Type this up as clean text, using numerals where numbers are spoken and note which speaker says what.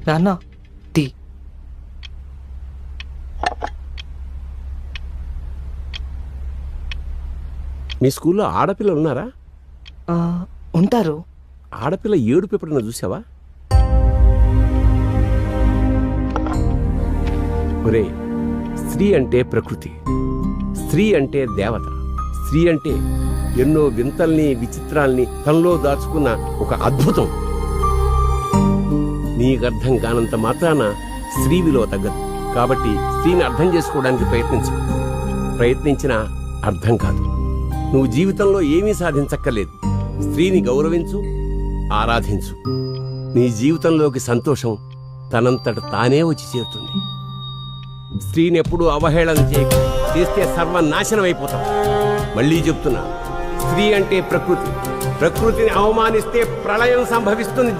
Speaker 1: నాన్న టీ.
Speaker 2: మీ స్కూల్లో ఆడపిల్లలు ఉన్నారా?
Speaker 1: ఉంటారు.
Speaker 2: ఆడపిల్ల ఏడుపు ఎప్పుడన్నా చూసావా? ఒరే, స్త్రీ అంటే ప్రకృతి, స్త్రీ అంటే దేవత, స్త్రీ అంటే ఎన్నో వింతల్ని విచిత్రాల్ని తనలో దాచుకున్న ఒక అద్భుతం. నీకు అర్థం కానంత మాత్రాన స్త్రీ విలువ తగ్గదు. కాబట్టి స్త్రీని అర్థం చేసుకోవడానికి ప్రయత్నించినా అర్థం కాదు. నువ్వు జీవితంలో ఏమీ సాధించక్కర్లేదు. స్త్రీని గౌరవించు, ఆరాధించు. నీ జీవితంలోకి సంతోషం తనంతట తానే వచ్చి చేరుతుంది. స్త్రీని ఎప్పుడూ అవహేళన చేయకు. చేస్తే సర్వనాశనం అయిపోతాం. మళ్ళీ చెప్తున్నా, స్త్రీ అంటే ప్రకృతి. ప్రకృతిని అవమానిస్తే ప్రళయం సంభవిస్తుంది.